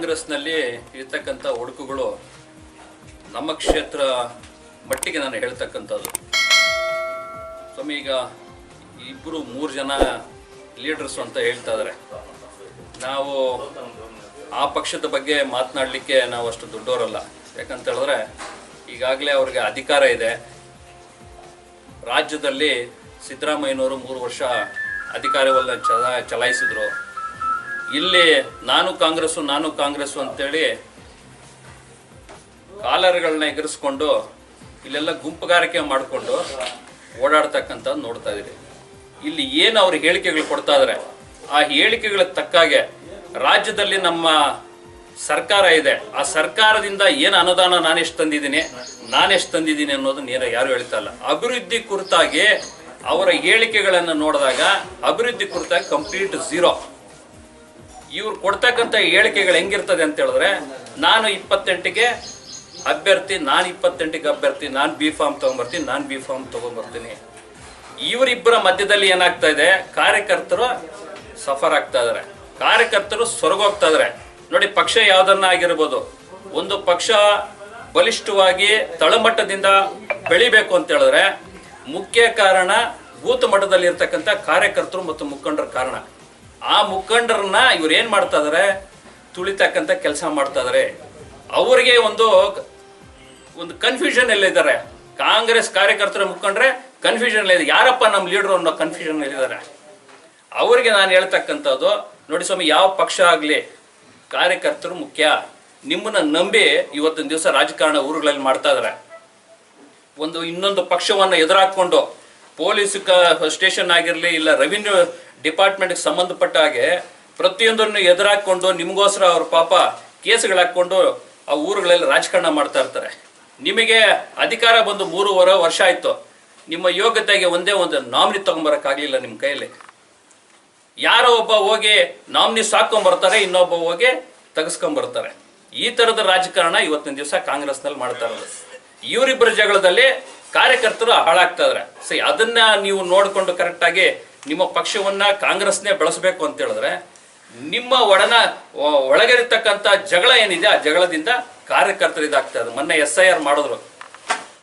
ಕಾಂಗ್ರೆಸ್ನಲ್ಲಿ ಇರ್ತಕ್ಕಂಥ ಒಡಕುಗಳು ನಮ್ಮ ಕ್ಷೇತ್ರ ಮಟ್ಟಿಗೆ ನಾನು ಹೇಳ್ತಕ್ಕಂಥದ್ದು. ಸ್ವಾಮಿ, ಈಗ ಇಬ್ಬರು 3 ಜನ ಲೀಡರ್ಸ್ ಅಂತ ಹೇಳ್ತಾ ಇದ್ದಾರೆ. ನಾವು ಆ ಪಕ್ಷದ ಬಗ್ಗೆ ಮಾತನಾಡಲಿಕ್ಕೆ ನಾವು ಅಷ್ಟು ದೊಡ್ಡವರಲ್ಲ. ಯಾಕಂತ ಹೇಳಿದ್ರೆ ಈಗಾಗಲೇ ಅವ್ರಿಗೆ ಅಧಿಕಾರ ಇದೆ. ರಾಜ್ಯದಲ್ಲಿ ಸಿದ್ದರಾಮಯ್ಯನವರು 3 ವರ್ಷ ಅಧಿಕಾರವನ್ನ ಚಲಾಯಿಸಿದ್ರು. ಇಲ್ಲಿ ನಾನು ಕಾಂಗ್ರೆಸ್ಸು ಅಂತೇಳಿ ಕಾಲರ್ಗಳನ್ನ ಎಗರಿಸ್ಕೊಂಡು ಇಲ್ಲೆಲ್ಲ ಗುಂಪುಗಾರಿಕೆ ಮಾಡಿಕೊಂಡು ಓಡಾಡ್ತಕ್ಕಂಥದ್ದು ನೋಡ್ತಾ ಇದ್ದೀರಿ. ಇಲ್ಲಿ ಏನು ಅವ್ರ ಹೇಳಿಕೆಗಳು ಕೊಡ್ತಾ ಇದ್ದಾರೆ, ಆ ಹೇಳಿಕೆಗಳ ತಕ್ಕಾಗೆ ರಾಜ್ಯದಲ್ಲಿ ನಮ್ಮ ಸರ್ಕಾರ ಇದೆ. ಆ ಸರ್ಕಾರದಿಂದ ಏನು ಅನುದಾನ ನಾನೆಷ್ಟು ತಂದಿದ್ದೀನಿ ಅನ್ನೋದು ಯಾರು ಹೇಳ್ತಾ ಇಲ್ಲ. ಅಭಿವೃದ್ಧಿ ಕುರಿತಾಗಿ ಅವರ ಹೇಳಿಕೆಗಳನ್ನು ನೋಡಿದಾಗ ಅಭಿವೃದ್ಧಿ ಕುರಿತಾಗಿ ಕಂಪ್ಲೀಟ್ ಝೀರೋ. ಇವ್ರು ಕೊಡ್ತಕ್ಕಂಥ ಹೇಳಿಕೆಗಳು ಹೆಂಗಿರ್ತದೆ ಅಂತ ಹೇಳಿದ್ರೆ, ನಾನು 28ಗೆ ಅಭ್ಯರ್ಥಿ, ನಾನು ಬಿ ಫಾರ್ಮ್ ತಗೊಂಡ್ಬರ್ತೀನಿ. ಇವರಿಬ್ಬರ ಮಧ್ಯದಲ್ಲಿ ಏನಾಗ್ತಾ ಇದೆ, ಕಾರ್ಯಕರ್ತರು ಸಫರ್ ಆಗ್ತಾ ಇದಾರೆ, ಕಾರ್ಯಕರ್ತರು ಸೊರಗೋಗ್ತಾ ಇದಾರೆ. ನೋಡಿ, ಪಕ್ಷ ಯಾವ್ದನ್ನ ಆಗಿರ್ಬೋದು, ಒಂದು ಪಕ್ಷ ಬಲಿಷ್ಠವಾಗಿ ತಳಮಟ್ಟದಿಂದ ಬೆಳಿಬೇಕು ಅಂತ ಹೇಳಿದ್ರೆ ಮುಖ್ಯ ಕಾರಣ ಬೂತ್ ಮಟ್ಟದಲ್ಲಿ ಇರ್ತಕ್ಕಂಥ ಕಾರ್ಯಕರ್ತರು ಮತ್ತು ಮುಖಂಡರ ಕಾರಣ. ಆ ಮುಖಂಡರನ್ನ ಇವ್ರು ಏನ್ ಮಾಡ್ತಾ ಇದಾರೆ, ತುಳಿತಕ್ಕಂಥ ಕೆಲಸ ಮಾಡ್ತಾ ಇದಾರೆ. ಅವರಿಗೆ ಒಂದು ಕನ್ಫ್ಯೂಷನ್ ಎಲ್ಲಿದ್ದಾರೆ. ಕಾಂಗ್ರೆಸ್ ಕಾರ್ಯಕರ್ತರ ಮುಖಂಡ್ರೆ ಕನ್ಫ್ಯೂಷನ್ ಇದೆ, ಯಾರಪ್ಪ ನಮ್ಮ ಲೀಡರ್ ಅನ್ನೋ ಕನ್ಫ್ಯೂಷನ್ ಎಲ್ಲಿದ್ದಾರೆ. ಅವರಿಗೆ ನಾನು ಹೇಳ್ತಕ್ಕಂಥದ್ದು, ನೋಡಿ ಸ್ವಾಮಿ, ಯಾವ ಪಕ್ಷ ಆಗಲಿ ಕಾರ್ಯಕರ್ತರು ಮುಖ್ಯ. ನಿಮ್ಮನ್ನ ನಂಬಿ ಇವತ್ತಿನ ದಿವಸ ರಾಜಕಾರಣ ಊರುಗಳಲ್ಲಿ ಮಾಡ್ತಾ ಇದಾರೆ. ಇನ್ನೊಂದು ಪಕ್ಷವನ್ನು ಎದುರಾಕೊಂಡು ಪೊಲೀಸ್ ಸ್ಟೇಷನ್ ಆಗಿರಲಿ, ಇಲ್ಲ ರೆವಿನ್ಯೂ ಡಿಪಾರ್ಟ್ಮೆಂಟ್ಗೆ ಸಂಬಂಧಪಟ್ಟ ಹಾಗೆ ಪ್ರತಿಯೊಂದನ್ನು ಎದುರಾಕೊಂಡು ನಿಮಗೋಸ್ಕರ ಅವ್ರ ಪಾಪ ಕೇಸ್ಗಳಾಕೊಂಡು ಆ ಊರುಗಳಲ್ಲಿ ರಾಜಕಾರಣ ಮಾಡ್ತಾ ಇರ್ತಾರೆ. ನಿಮಗೆ ಅಧಿಕಾರ ಬಂದು 3.5 ವರ್ಷ ಆಯ್ತು. ನಿಮ್ಮ ಯೋಗ್ಯತೆಗೆ ಒಂದೇ ಒಂದು ನಾಮಿನಿ ತಗೊಂಬರಕ್ಕಾಗಲಿಲ್ಲ ನಿಮ್ಮ ಕೈಯಲ್ಲಿ. ಯಾರೋ ಒಬ್ಬ ಹೋಗಿ ನಾಮಿನಿ ಸಾಕೊಂಡ್ಬರ್ತಾರೆ, ಇನ್ನೊಬ್ಬ ಹೋಗಿ ತೆಗೆಸ್ಕೊಂಡ್ಬರ್ತಾರೆ. ಈ ತರದ ರಾಜಕಾರಣ ಇವತ್ತಿನ ದಿವಸ ಕಾಂಗ್ರೆಸ್ನಲ್ಲಿ ಮಾಡ್ತಾ ಇರೋದು. ಇವರಿಬ್ಬರ ಜಗಳದಲ್ಲಿ ಕಾರ್ಯಕರ್ತರು ಹಾಳಾಗ್ತಾ ಇದಾರೆ. ಅದನ್ನ ನೀವು ನೋಡಿಕೊಂಡು ಕರೆಕ್ಟಾಗಿ ನಿಮ್ಮ ಪಕ್ಷವನ್ನ ಕಾಂಗ್ರೆಸ್ನೇ ಬೆಳೆಸಬೇಕು ಅಂತ ಹೇಳಿದ್ರೆ, ನಿಮ್ಮ ಒಳಗಿರ್ತಕ್ಕಂಥ ಜಗಳ ಏನಿದೆ, ಆ ಜಗಳದಿಂದ ಕಾರ್ಯಕರ್ತರು ಇದಾಗ್ತಾ ಇದೆ. ಮೊನ್ನೆ SIR ಮಾಡಿದ್ರು,